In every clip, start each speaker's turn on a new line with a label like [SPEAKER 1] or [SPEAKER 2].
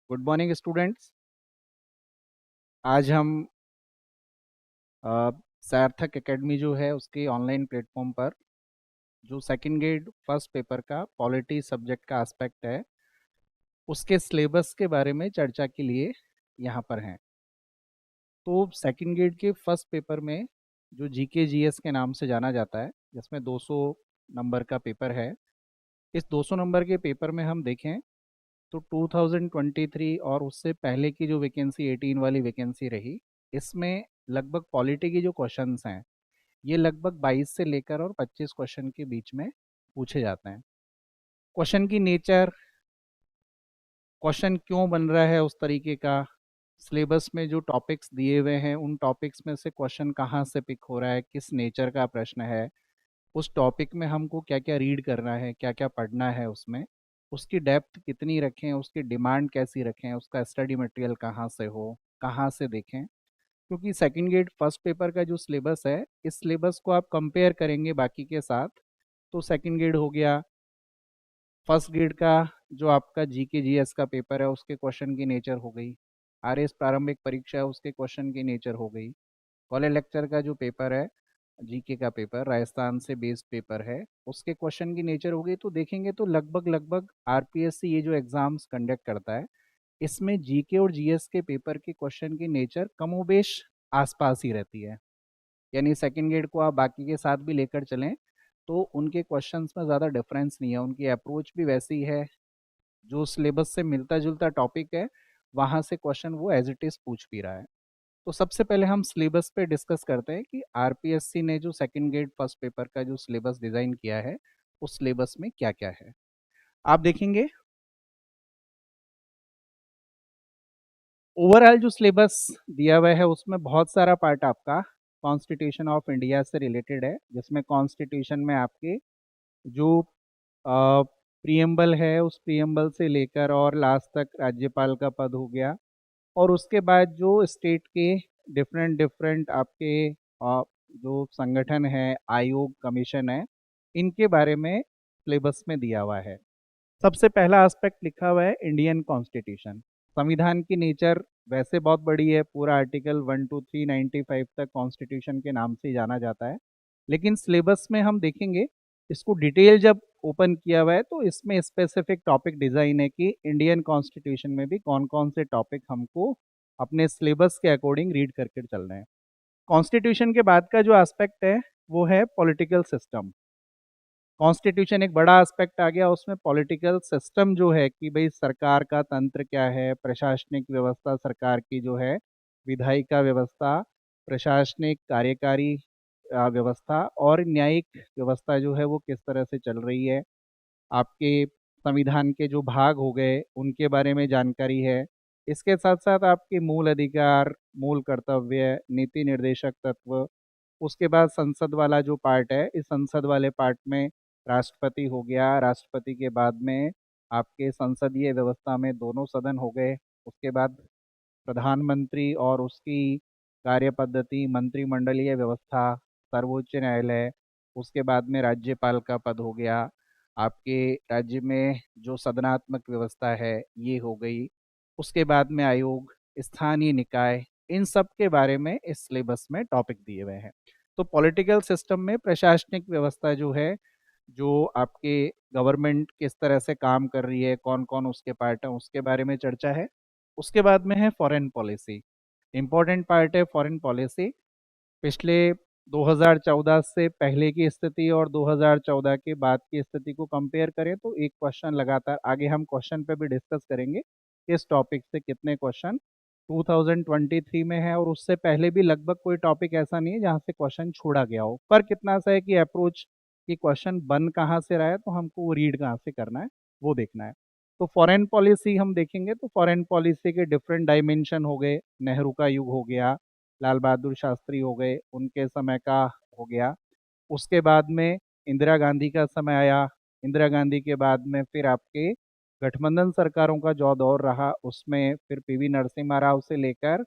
[SPEAKER 1] Good morning students. आज हम अ, सार्थक एकेडमी जो है उसके ऑनलाइन प्लेटफॉर्म पर जो सेकंड ग्रेड फर्स्ट पेपर का पॉलिटी सब्जेक्ट का एस्पेक्ट है उसके सिलेबस के बारे में चर्चा के लिए यहाँ पर हैं। तो सेकंड ग्रेड के फर्स्ट पेपर में जो जीके जीएस के नाम से जाना जाता है, जिसमें 200 नंबर का पेपर है। इस 200 नंबर के पेपर में हम देखें तो 2023 और उससे पहले की जो वैकेंसी 18 वाली वैकेंसी रही, इसमें लगभग पॉलिटी की जो क्वेश्चंस हैं ये लगभग 22 से लेकर और 25 क्वेश्चन के बीच में पूछे जाते हैं। क्वेश्चन की नेचर, क्वेश्चन क्यों बन रहा है उस तरीके का, सिलेबस में जो टॉपिक्स दिए हुए हैं उन टॉपिक्स में से क्वेश्चन कहाँ से पिक हो रहा है, किस नेचर का प्रश्न है, उस टॉपिक में हमको क्या क्या रीड करना है, क्या क्या पढ़ना है, उसमें उसकी डेप्थ कितनी रखें, उसकी डिमांड कैसी रखें, उसका स्टडी मटेरियल कहाँ से हो, कहाँ से देखें। क्योंकि सेकंड ग्रेड फर्स्ट पेपर का जो सिलेबस है, इस सिलेबस को आप कंपेयर करेंगे बाकी के साथ, तो सेकंड ग्रेड हो गया, फर्स्ट ग्रेड का जो आपका जीके जीएस का पेपर है उसके क्वेश्चन की नेचर हो गई, आरएस प्रारंभिक परीक्षा है उसके क्वेश्चन की नेचर हो गई, कॉलेज लेक्चर का जो पेपर है, जीके का पेपर राजस्थान से बेस्ड पेपर है, उसके क्वेश्चन की नेचर हो गई। तो देखेंगे तो लगभग लगभग आरपीएससी ये जो एग्जाम्स कंडक्ट करता है, इसमें जीके और जीएस के पेपर के क्वेश्चन की नेचर कमोबेश आसपास ही रहती है। यानी सेकंड ग्रेड को आप बाकी के साथ भी लेकर चलें तो उनके क्वेश्चंस में ज़्यादा डिफरेंस नहीं है, उनकी अप्रोच भी वैसी है, जो सिलेबस से मिलता जुलता टॉपिक है वहाँ से क्वेश्चन वो एज इट इज़ पूछ भी रहा है। तो सबसे पहले हम सिलेबस पे डिस्कस करते हैं कि आरपीएससी ने जो सेकंड ग्रेड फर्स्ट पेपर का जो सिलेबस डिज़ाइन किया है उस सिलेबस में क्या क्या है। आप देखेंगे ओवरऑल जो सिलेबस दिया हुआ है उसमें बहुत सारा पार्ट आपका कॉन्स्टिट्यूशन ऑफ इंडिया से रिलेटेड है, जिसमें कॉन्स्टिट्यूशन में आपके जो प्रियम्बल है उस प्रियम्बल से लेकर और लास्ट तक राज्यपाल का पद हो गया, और उसके बाद जो स्टेट के डिफरेंट डिफरेंट आपके जो संगठन है, आयोग, कमीशन है, इनके बारे में सिलेबस में दिया हुआ है। सबसे पहला एस्पेक्ट लिखा हुआ है इंडियन कॉन्स्टिट्यूशन। संविधान की नेचर वैसे बहुत बड़ी है, पूरा आर्टिकल 1 to 395 तक कॉन्स्टिट्यूशन के नाम से जाना जाता है, लेकिन सिलेबस में हम देखेंगे इसको डिटेल जब ओपन किया हुआ है तो इसमें स्पेसिफिक टॉपिक डिज़ाइन है कि इंडियन कॉन्स्टिट्यूशन में भी कौन कौन से टॉपिक हमको अपने सिलेबस के अकॉर्डिंग रीड करके चलना है। कॉन्स्टिट्यूशन के बाद का जो एस्पेक्ट है वो है पॉलिटिकल सिस्टम। कॉन्स्टिट्यूशन एक बड़ा एस्पेक्ट आ गया, उसमें पॉलिटिकल सिस्टम जो है कि भाई सरकार का तंत्र क्या है, प्रशासनिक व्यवस्था सरकार की जो है, विधायिका व्यवस्था, प्रशासनिक कार्यकारी व्यवस्था और न्यायिक व्यवस्था जो है वो किस तरह से चल रही है, आपके संविधान के जो भाग हो गए उनके बारे में जानकारी है। इसके साथ साथ आपके मूल अधिकार, मूल कर्तव्य, नीति निर्देशक तत्व, उसके बाद संसद वाला जो पार्ट है, इस संसद वाले पार्ट में राष्ट्रपति हो गया, राष्ट्रपति के बाद में आपके संसदीय व्यवस्था में दोनों सदन हो गए, उसके बाद प्रधानमंत्री और उसकी कार्य पद्धति, मंत्रिमंडलीय व्यवस्था, सर्वोच्च न्यायालय, उसके बाद में राज्यपाल का पद हो गया, आपके राज्य में जो सदनात्मक व्यवस्था है ये हो गई, उसके बाद में आयोग, स्थानीय निकाय, इन सब के बारे में इस सिलेबस में टॉपिक दिए हुए हैं। तो पॉलिटिकल सिस्टम में प्रशासनिक व्यवस्था जो है, जो आपके गवर्नमेंट किस तरह से काम कर रही है, कौन कौन उसके पार्ट हैं, उसके बारे में चर्चा है। उसके बाद में है फॉरेन पॉलिसी, इम्पोर्टेंट पार्ट है फॉरेन पॉलिसी। पिछले 2014 से पहले की स्थिति और 2014 के बाद की स्थिति को कंपेयर करें तो एक क्वेश्चन लगातार, आगे हम क्वेश्चन पे भी डिस्कस करेंगे, इस टॉपिक से कितने क्वेश्चन 2023 में है, और उससे पहले भी लगभग कोई टॉपिक ऐसा नहीं है जहाँ से क्वेश्चन छोड़ा गया हो। पर कितना सा है कि अप्रोच कि क्वेश्चन बन कहाँ से रहा है तो हमको वो रीड कहाँ से करना है वो देखना है। तो फॉरेन पॉलिसी हम देखेंगे तो फॉरेन पॉलिसी के डिफरेंट डायमेंशन हो गए, नेहरू का युग हो गया, लाल बहादुर शास्त्री हो गए, उनके समय का हो गया, उसके बाद में इंदिरा गांधी का समय आया, इंदिरा गांधी के बाद में फिर आपके गठबंधन सरकारों का जो दौर रहा उसमें फिर पीवी नरसिम्हा राव से लेकर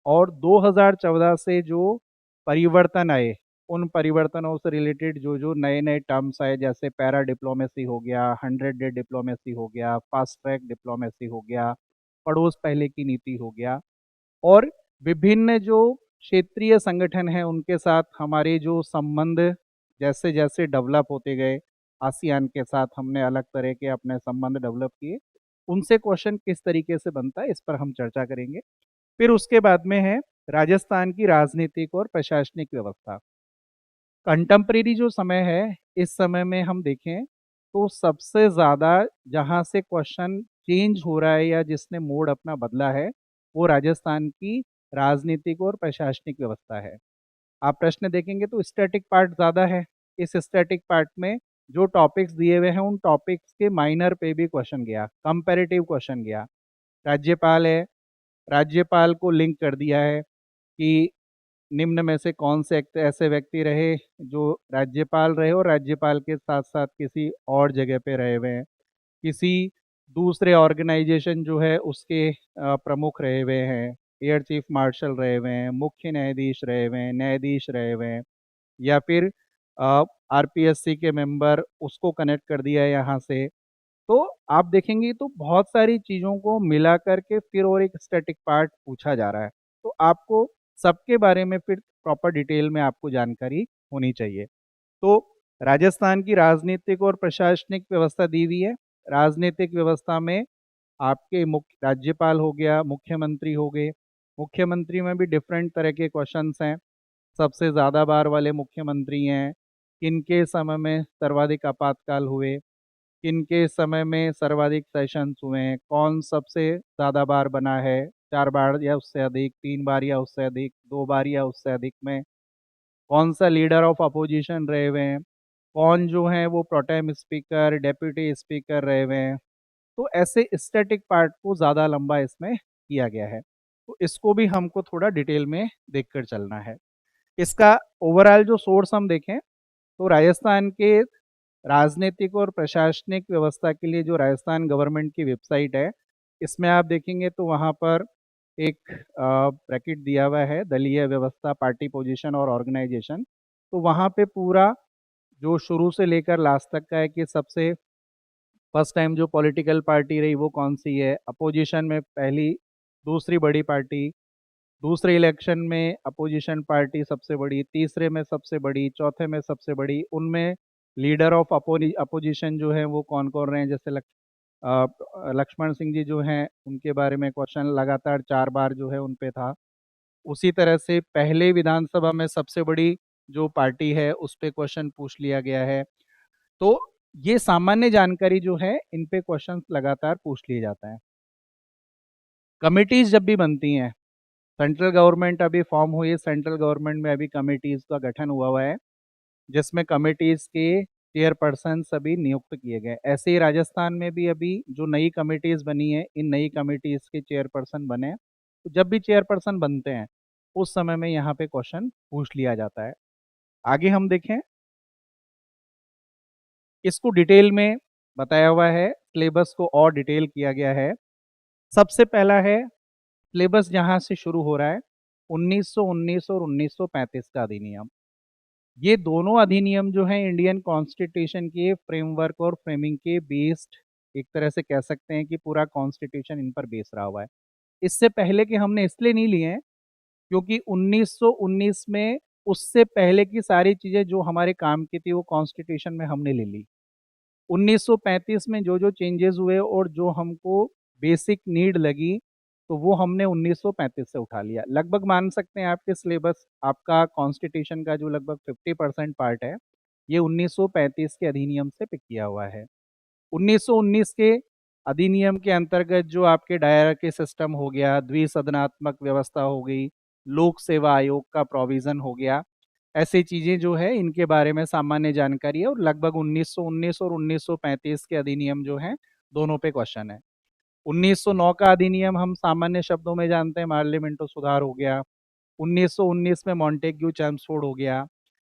[SPEAKER 1] और 2014 से जो परिवर्तन आए, उन परिवर्तनों से रिलेटेड जो जो नए नए टर्म्स आए, जैसे पैरा डिप्लोमेसी हो गया, 100 डे डिप्लोमेसी हो गया, फास्ट ट्रैक डिप्लोमेसी हो गया, पड़ोस पहले की नीति हो गया, और विभिन्न जो क्षेत्रीय संगठन हैं उनके साथ हमारे जो संबंध जैसे जैसे डेवलप होते गए, आसियान के साथ हमने अलग तरह के अपने संबंध डेवलप किए, उनसे क्वेश्चन किस तरीके से बनता है इस पर हम चर्चा करेंगे। फिर उसके बाद में है राजस्थान की राजनीतिक और प्रशासनिक व्यवस्था। कंटेम्प्रेरी जो समय है, इस समय में हम देखें तो सबसे ज़्यादा जहाँ से क्वेश्चन चेंज हो रहा है या जिसने मोड अपना बदला है, वो राजस्थान की राजनीतिक और प्रशासनिक व्यवस्था है। आप प्रश्न देखेंगे तो स्टैटिक पार्ट ज़्यादा है। इस स्टैटिक पार्ट में जो टॉपिक्स दिए हुए हैं उन टॉपिक्स के माइनर पे भी क्वेश्चन गया, कंपैरेटिव क्वेश्चन गया। राज्यपाल है, राज्यपाल को लिंक कर दिया है कि निम्न में से कौन से ऐसे व्यक्ति रहे जो राज्यपाल रहे और राज्यपाल के साथ साथ किसी और जगह पे रहे हुए हैं, किसी दूसरे ऑर्गेनाइजेशन जो है उसके प्रमुख रहे हुए हैं, एयर चीफ मार्शल रहे हुए हैं, मुख्य न्यायाधीश रहे हुए हैं, न्यायाधीश रहे हुए हैं, या फिर आरपीएससी के मेंबर, उसको कनेक्ट कर दिया है यहाँ से। तो आप देखेंगे तो बहुत सारी चीज़ों को मिला करके फिर और एक स्टैटिक पार्ट पूछा जा रहा है। तो आपको सबके बारे में फिर प्रॉपर डिटेल में आपको जानकारी होनी चाहिए। तो राजस्थान की राजनीतिक और प्रशासनिक व्यवस्था दी हुई है। राजनीतिक व्यवस्था में आपके मुख्य राज्यपाल हो गया, मुख्यमंत्री हो गए। मुख्यमंत्री में भी डिफरेंट तरह के क्वेश्चंस हैं। सबसे ज़्यादा बार वाले मुख्यमंत्री हैं, किनके समय में सर्वाधिक आपातकाल हुए, किनके समय में सर्वाधिक सेशंस हुए हैं, कौन सबसे ज़्यादा बार बना है, 4 बार या उससे अधिक, 3 बार या उससे अधिक, 2 बार या उससे अधिक में, कौन सा लीडर ऑफ अपोजिशन रहे हुए हैं, कौन जो है वो प्रोटेम स्पीकर, डेप्यूटी स्पीकर रहे हुए हैं। तो ऐसे स्टैटिक पार्ट को ज़्यादा लंबा इसमें किया गया है। तो इसको भी हमको थोड़ा डिटेल में देखकर चलना है। इसका ओवरऑल जो सोर्स हम देखें तो राजस्थान के राजनीतिक और प्रशासनिक व्यवस्था के लिए जो राजस्थान गवर्नमेंट की वेबसाइट है, इसमें आप देखेंगे तो वहाँ पर एक ब्रैकेट दिया हुआ है, दलीय व्यवस्था, पार्टी पोजीशन और ऑर्गेनाइजेशन। तो वहाँ पे पूरा जो शुरू से लेकर लास्ट तक का है कि सबसे फर्स्ट टाइम जो पॉलिटिकल पार्टी रही वो कौन सी है, अपोजिशन में पहली दूसरी बड़ी पार्टी, दूसरे इलेक्शन में अपोजिशन पार्टी सबसे बड़ी, तीसरे में सबसे बड़ी, चौथे में सबसे बड़ी, उनमें लीडर ऑफ अपोजिशन जो है वो कौन कौन रहे हैं, जैसे लक्ष्मण सिंह जी जो हैं उनके बारे में क्वेश्चन लगातार 4 बार जो है उन पे था। उसी तरह से पहले विधानसभा में सबसे बड़ी जो पार्टी है उस पे क्वेश्चन पूछ लिया गया है। तो ये सामान्य जानकारी जो है इन पे क्वेश्चन लगातार पूछ लिए जाता है। कमिटीज जब भी बनती हैं, सेंट्रल गवर्नमेंट अभी फॉर्म हुई है, सेंट्रल गवर्नमेंट में अभी कमिटीज का गठन हुआ हुआ है, जिसमें कमिटीज के चेयरपर्सन सभी नियुक्त किए गए। ऐसे ही राजस्थान में भी अभी जो नई कमिटीज बनी है, इन नई कमिटीज के चेयरपर्सन बने हैं। तो जब भी चेयरपर्सन बनते हैं उस समय में यहाँ पे क्वेश्चन पूछ लिया जाता है। आगे हम देखें, इसको डिटेल में बताया हुआ है, सिलेबस को और डिटेल किया गया है। सबसे पहला है सिलेबस जहाँ से शुरू हो रहा है, 1919 और 1935 का अधिनियम। ये दोनों अधिनियम जो हैं इंडियन कॉन्स्टिट्यूशन के फ्रेमवर्क और फ्रेमिंग के बेस्ड, एक तरह से कह सकते हैं कि पूरा कॉन्स्टिट्यूशन इन पर बेस रहा हुआ है। इससे पहले के हमने इसलिए नहीं लिए हैं क्योंकि 1919 में उससे पहले की सारी चीज़ें जो हमारे काम की थी वो कॉन्स्टिट्यूशन में हमने ले ली। 1935 में जो जो चेंजेस हुए और जो हमको बेसिक नीड लगी, तो वो हमने 1935 से उठा लिया। लगभग मान सकते हैं आपके सिलेबस, आपका कॉन्स्टिट्यूशन का जो लगभग 50% पार्ट है, ये 1935 के अधिनियम से पिक किया हुआ है। 1919 के अधिनियम के अंतर्गत जो आपके डायरकी सिस्टम हो गया, द्विसदनात्मक व्यवस्था हो गई, लोक सेवा आयोग का प्रोविज़न हो गया, ऐसी चीज़ें जो है इनके बारे में सामान्य जानकारी है, और लगभग 1919 और 1935 के अधिनियम जो हैं दोनों पे क्वेश्चन है। 1909 का अधिनियम हम सामान्य शब्दों में जानते हैं, पार्लियामेंटो सुधार हो गया। 1919 में मॉन्टेग्यू चैम्सफोर्ड हो गया।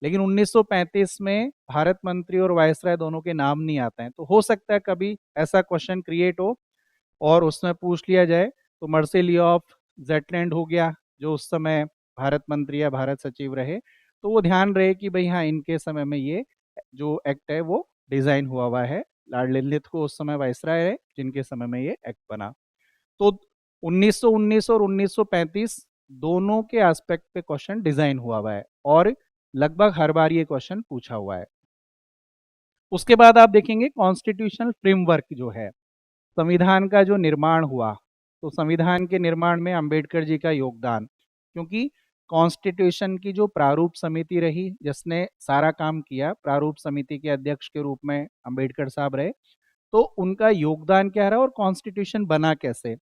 [SPEAKER 1] लेकिन 1935 में भारत मंत्री और वायसराय दोनों के नाम नहीं आते हैं। तो हो सकता है कभी ऐसा क्वेश्चन क्रिएट हो और उसमें पूछ लिया जाए। तो मर्सिलियोफ जेटलैंड हो गया, जो उस समय भारत मंत्री या भारत सचिव रहे। तो वो ध्यान रहे कि भाई हाँ, इनके समय में ये जो एक्ट है वो डिज़ाइन हुआ हुआ है। लॉर्ड लिनलिथ को उस समय वायसराय है जिनके समय में ये एक्ट बना। तो 1919 और 1935 दोनों के एस्पेक्ट पे क्वेश्चन डिजाइन हुआ है और लगभग हर बार ये क्वेश्चन पूछा हुआ है। उसके बाद आप देखेंगे कॉन्स्टिट्यूशनल फ्रेमवर्क जो है, संविधान का जो निर्माण हुआ, तो संविधान के निर्माण में अंबेडकर जी का योगदान, क्योंकि कॉन्स्टिट्यूशन की जो प्रारूप समिति रही जिसने सारा काम किया, प्रारूप समिति के अध्यक्ष के रूप में अंबेडकर साहब रहे, तो उनका योगदान क्या रहा और कॉन्स्टिट्यूशन बना कैसे।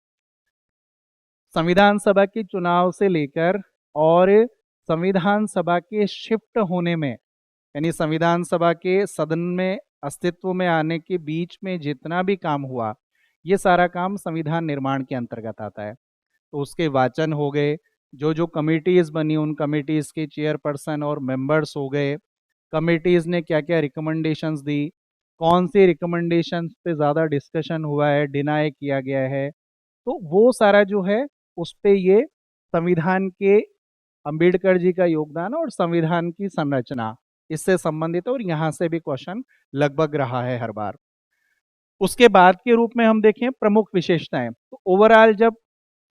[SPEAKER 1] संविधान सभा के चुनाव से लेकर और संविधान सभा के शिफ्ट होने में, यानी संविधान सभा के सदन में अस्तित्व में आने के बीच में जितना भी काम हुआ, ये सारा काम संविधान निर्माण के अंतर्गत आता है। तो उसके वाचन हो गए, जो जो कमिटीज़ बनी उन कमिटीज़ के चेयरपर्सन और मेंबर्स हो गए, कमिटीज़ ने क्या क्या रिकमेंडेशंस दी, कौन सी रिकमेंडेशंस पे ज़्यादा डिस्कशन हुआ है, डिनाई किया गया है, तो वो सारा जो है उस पे ये संविधान के अंबेडकर जी का योगदान और संविधान की संरचना इससे संबंधित है और यहाँ से भी क्वेश्चन लगभग रहा है हर बार। उसके बाद के रूप में हम देखें प्रमुख विशेषताएं, तो ओवरऑल जब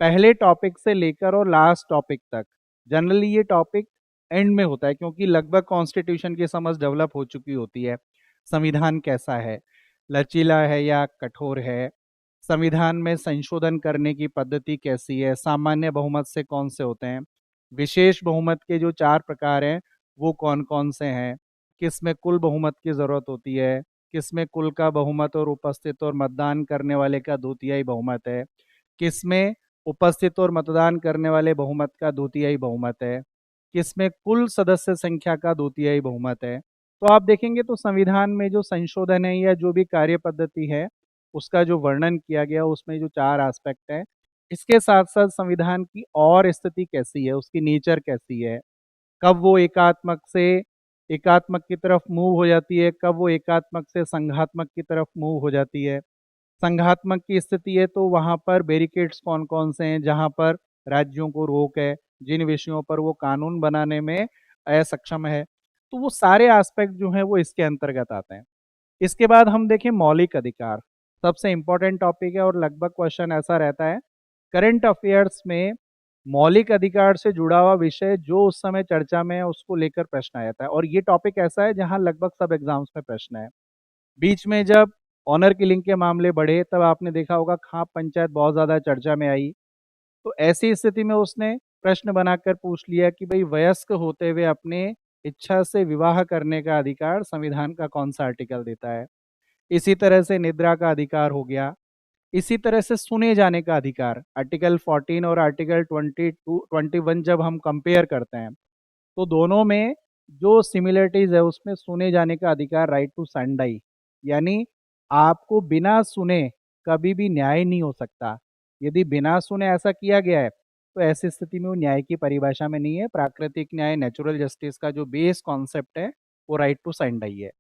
[SPEAKER 1] पहले टॉपिक से लेकर और लास्ट टॉपिक तक, जनरली ये टॉपिक एंड में होता है क्योंकि लगभग कॉन्स्टिट्यूशन की समझ डेवलप हो चुकी होती है। संविधान कैसा है, लचीला है या कठोर है, संविधान में संशोधन करने की पद्धति कैसी है, सामान्य बहुमत से कौन से होते हैं, विशेष बहुमत के जो 4 प्रकार हैं वो कौन कौन से हैं, किस में कुल बहुमत की ज़रूरत होती है, किस में कुल का बहुमत और उपस्थित और मतदान करने वाले का 2/3 बहुमत है, किस में उपस्थित और मतदान करने वाले बहुमत का 2/3 बहुमत है, किसमें कुल सदस्य संख्या का 2/3 बहुमत है। तो आप देखेंगे तो संविधान में जो संशोधन है या जो भी कार्य पद्धति है उसका जो वर्णन किया गया उसमें जो 4 एस्पेक्ट है, इसके साथ साथ संविधान की और स्थिति कैसी है, उसकी नेचर कैसी है, कब वो एकात्मक की तरफ मूव हो जाती है, कब वो एकात्मक से संघात्मक की तरफ मूव हो जाती है। संघात्मक की स्थिति है तो वहाँ पर बैरिकेड्स कौन कौन से हैं जहाँ पर राज्यों को रोक है, जिन विषयों पर वो कानून बनाने में असक्षम है, तो वो सारे एस्पेक्ट जो हैं वो इसके अंतर्गत आते हैं। इसके बाद हम देखें मौलिक अधिकार, सबसे इम्पोर्टेंट टॉपिक है और लगभग क्वेश्चन ऐसा रहता है करंट अफेयर्स में, मौलिक अधिकार से जुड़ा हुआ विषय जो उस समय चर्चा में है उसको लेकर प्रश्न आया था और ये टॉपिक ऐसा है जहाँ लगभग सब एग्जाम्स में प्रश्न है। बीच में जब ऑनर किलिंग के मामले बढ़े तब आपने देखा होगा खाप पंचायत बहुत ज़्यादा चर्चा में आई, तो ऐसी स्थिति में उसने प्रश्न बनाकर पूछ लिया कि भाई वयस्क होते हुए अपने इच्छा से विवाह करने का अधिकार संविधान का कौन सा आर्टिकल देता है। इसी तरह से निद्रा का अधिकार हो गया, इसी तरह से सुने जाने का अधिकार, आर्टिकल 14 और आर्टिकल 21 जब हम कंपेयर करते हैं तो दोनों में जो सिमिलरिटीज है उसमें सुने जाने का अधिकार, राइट टू सैंडाई, यानी आपको बिना सुने कभी भी न्याय नहीं हो सकता। यदि बिना सुने ऐसा किया गया है तो ऐसी स्थिति में वो न्याय की परिभाषा में नहीं है। प्राकृतिक न्याय, नेचुरल जस्टिस का जो बेस कॉन्सेप्ट है वो राइट टू सैंडाई है।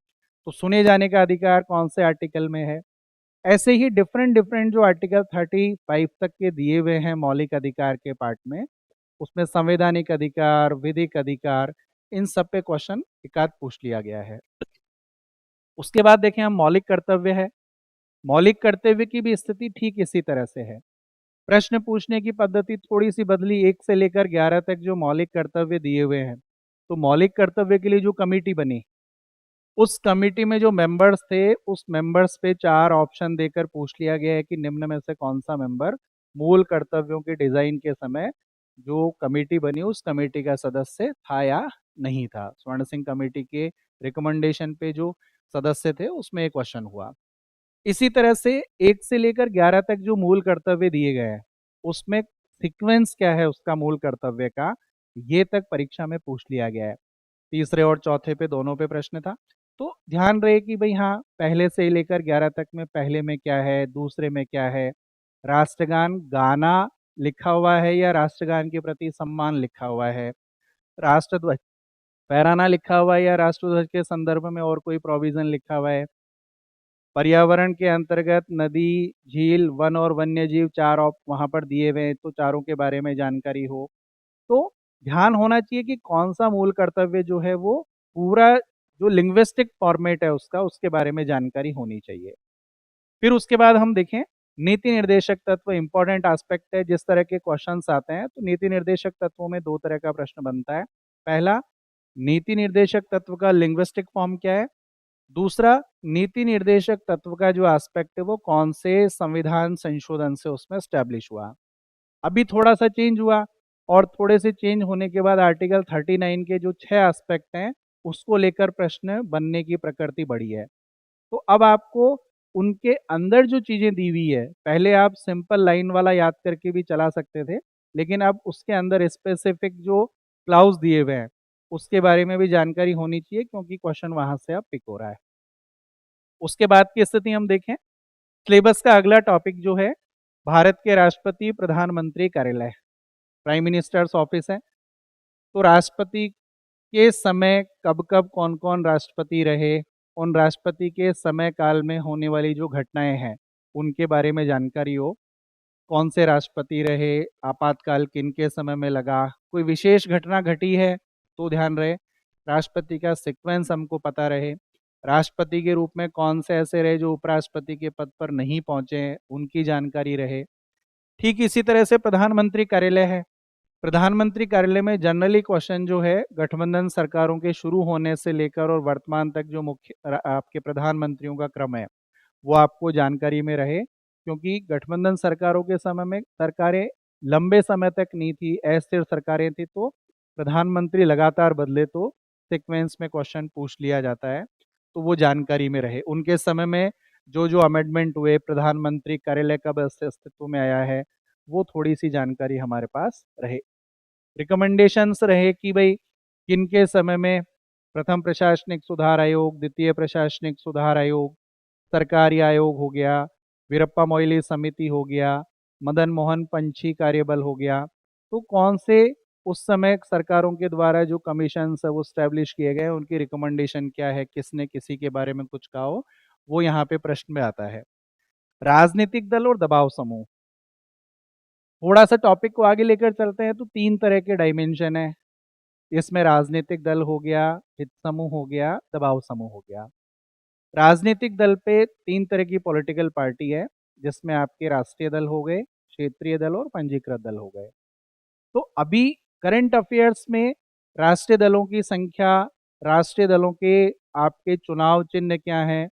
[SPEAKER 1] तो सुने जाने का अधिकार कौन से आर्टिकल में है, ऐसे ही डिफरेंट डिफरेंट जो आर्टिकल 35 तक के दिए हुए हैं मौलिक अधिकार के पार्ट में, उसमें संवैधानिक अधिकार, विधिक अधिकार, इन सब पे क्वेश्चन एकाध पूछ लिया गया है। उसके बाद देखें हम मौलिक कर्तव्य है, मौलिक कर्तव्य की भी स्थिति ठीक इसी तरह से है। प्रश्न पूछने की पद्धति थोड़ी सी बदली, 1 से लेकर 11 तक जो मौलिक कर्तव्य दिए हुए हैं, तो मौलिक कर्तव्य के लिए जो कमेटी बनी उस कमेटी में जो मेंबर्स थे उस मेंबर्स पे 4 ऑप्शन देकर पूछ लिया गया है कि निम्न में से कौन सा मेंबर मूल कर्तव्यों के डिजाइन के समय जो कमेटी बनी उस कमेटी का सदस्य था या नहीं था। स्वर्ण सिंह कमेटी के रिकमेंडेशन पे जो सदस्य थे उसमें एक क्वेश्चन हुआ। इसी तरह से 1 से लेकर 11 तक जो मूल कर्तव्य दिए गए हैं उसमें सीक्वेंस क्या है उसका मूल कर्तव्य का, ये तक परीक्षा में पूछ लिया गया है। तीसरे और चौथे पे दोनों पे प्रश्न था। तो ध्यान रहे कि भाई हाँ, पहले से लेकर 11 तक में पहले में क्या है, दूसरे में क्या है, राष्ट्रगान गाना लिखा हुआ है या राष्ट्रगान के प्रति सम्मान लिखा हुआ है, राष्ट्रध्वज फहराना लिखा हुआ है या राष्ट्रध्वज के संदर्भ में और कोई प्रोविजन लिखा हुआ है, पर्यावरण के अंतर्गत नदी, झील, वन और वन्य जीव 4 वहां पर दिए हुए हैं तो चारों के बारे में जानकारी हो। तो ध्यान होना चाहिए कि कौन सा मूल कर्तव्य जो है वो पूरा जो लिंग्विस्टिक फॉर्मेट है उसका, उसके बारे में जानकारी होनी चाहिए। फिर उसके बाद हम देखें नीति निर्देशक तत्व इंपॉर्टेंट एस्पेक्ट है। जिस तरह के क्वेश्चंस आते हैं तो नीति निर्देशक तत्वों में दो तरह का प्रश्न बनता है। पहला, नीति निर्देशक तत्व का लिंग्विस्टिक फॉर्म क्या है। दूसरा, नीति निर्देशक तत्व का जो एस्पेक्ट है वो कौन से संविधान संशोधन से उसमें स्टैब्लिश हुआ। अभी थोड़ा सा चेंज हुआ, और थोड़े से चेंज होने के बाद आर्टिकल 39 के जो 6 एस्पेक्ट हैं उसको लेकर प्रश्न बनने की प्रकृति बढ़ी है। तो अब आपको उनके अंदर जो चीज़ें दी हुई है, पहले आप सिंपल लाइन वाला याद करके भी चला सकते थे, लेकिन अब उसके अंदर स्पेसिफिक जो क्लाउज दिए हुए हैं उसके बारे में भी जानकारी होनी चाहिए, क्योंकि क्वेश्चन वहां से अब पिक हो रहा है। उसके बाद की स्थिति हम देखें, सिलेबस का अगला टॉपिक जो है, भारत के राष्ट्रपति प्रधानमंत्री कार्यालय, प्राइम मिनिस्टर्स ऑफिस है। तो राष्ट्रपति के समय कब कब कौन कौन राष्ट्रपति रहे, उन राष्ट्रपति के समय काल में होने वाली जो घटनाएं हैं उनके बारे में जानकारी हो। कौन से राष्ट्रपति रहे, आपातकाल किन के समय में लगा, कोई विशेष घटना घटी है तो ध्यान रहे। राष्ट्रपति का सीक्वेंस हमको पता रहे। राष्ट्रपति के रूप में कौन से ऐसे रहे जो उपराष्ट्रपति के पद पर नहीं पहुंचे, उनकी जानकारी रहे। ठीक इसी तरह से प्रधानमंत्री कार्यालय है। प्रधानमंत्री कार्यालय में जनरली क्वेश्चन जो है, गठबंधन सरकारों के शुरू होने से लेकर और वर्तमान तक जो मुख्य आपके प्रधानमंत्रियों का क्रम है वो आपको जानकारी में रहे, क्योंकि गठबंधन सरकारों के समय में सरकारें लंबे समय तक नहीं थी, अस्थिर सरकारें थी, तो प्रधानमंत्री लगातार बदले तो सीक्वेंस में क्वेश्चन पूछ लिया जाता है, तो वो जानकारी में रहे। उनके समय में जो जो अमेंडमेंट हुए, प्रधानमंत्री कार्यालय कब अस्तित्व में आया है, वो थोड़ी सी जानकारी हमारे पास रहे। रिकमेंडेशंस रहे कि भाई किन के समय में प्रथम प्रशासनिक सुधार आयोग, द्वितीय प्रशासनिक सुधार आयोग, सरकारी आयोग हो गया, वीरप्पा मोइली समिति हो गया, मदन मोहन पंछी कार्यबल हो गया, तो कौन से उस समय सरकारों के द्वारा जो कमीशन है वो स्टैब्लिश किए गए, उनकी रिकमेंडेशन क्या है, किसने किसी के बारे में कुछ कहा हो, वो यहाँ पे प्रश्न में आता है। राजनीतिक दल और दबाव समूह, थोड़ा सा टॉपिक को आगे लेकर चलते हैं तो तीन तरह के डायमेंशन है इसमें। राजनीतिक दल हो गया, हित समूह हो गया, दबाव समूह हो गया। राजनीतिक दल पे तीन तरह की पॉलिटिकल पार्टी है, जिसमें आपके राष्ट्रीय दल हो गए, क्षेत्रीय दल और पंजीकृत दल हो गए। तो अभी करंट अफेयर्स में राष्ट्रीय दलों की संख्या, राष्ट्रीय दलों के आपके चुनाव चिन्ह क्या है,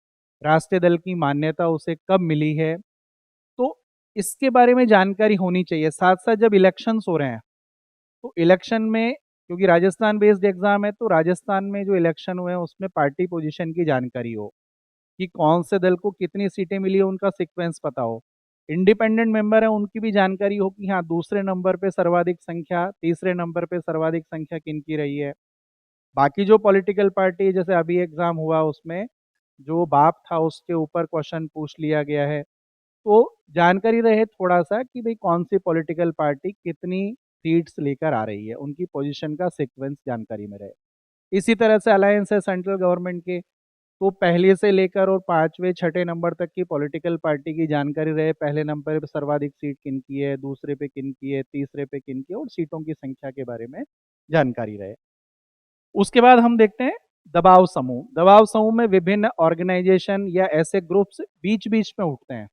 [SPEAKER 1] राष्ट्रीय दल की मान्यता उसे कब मिली है, तो इसके बारे में जानकारी होनी चाहिए। साथ साथ जब इलेक्शंस हो रहे हैं तो इलेक्शन में, क्योंकि राजस्थान बेस्ड एग्जाम है, तो राजस्थान में जो इलेक्शन हुए हैं उसमें पार्टी पोजीशन की जानकारी हो कि कौन से दल को कितनी सीटें मिली है, उनका सीक्वेंस पता हो। इंडिपेंडेंट मेंबर है उनकी भी जानकारी हो कि हाँ दूसरे नंबर पे सर्वाधिक संख्या, तीसरे नंबर पे सर्वाधिक संख्या किनकी रही है। बाकी जो पॉलिटिकल पार्टी, जैसे अभी एग्जाम हुआ उसमें जो बाप था उसके ऊपर क्वेश्चन पूछ लिया गया है, तो जानकारी रहे थोड़ा सा कि भाई कौन सी पॉलिटिकल पार्टी कितनी सीट्स लेकर आ रही है, उनकी पोजीशन का सीक्वेंस जानकारी में रहे। इसी तरह से अलायंस है सेंट्रल गवर्नमेंट के, तो पहले से लेकर और पांचवें छठे नंबर तक की पॉलिटिकल पार्टी की जानकारी रहे। पहले नंबर पे सर्वाधिक सीट किन की है, दूसरे पे किन की है, तीसरे पे किन की है, और सीटों की संख्या के बारे में जानकारी रहे। उसके बाद हम देखते हैं दबाव समूह। दबाव समूह में विभिन्न ऑर्गेनाइजेशन या ऐसे ग्रुप्स बीच बीच में उठते हैं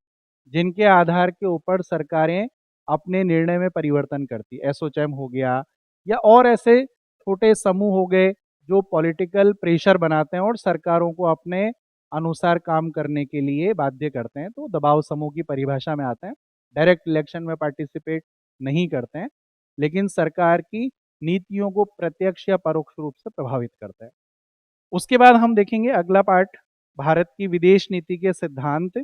[SPEAKER 1] जिनके आधार के ऊपर सरकारें अपने निर्णय में परिवर्तन करती। एसोचैम हो गया या और ऐसे छोटे समूह हो गए जो पॉलिटिकल प्रेशर बनाते हैं और सरकारों को अपने अनुसार काम करने के लिए बाध्य करते हैं, तो दबाव समूह की परिभाषा में आते हैं। डायरेक्ट इलेक्शन में पार्टिसिपेट नहीं करते हैं, लेकिन सरकार की नीतियों को प्रत्यक्ष या परोक्ष रूप से प्रभावित करते हैं। उसके बाद हम देखेंगे अगला पार्ट, भारत की विदेश नीति के सिद्धांत।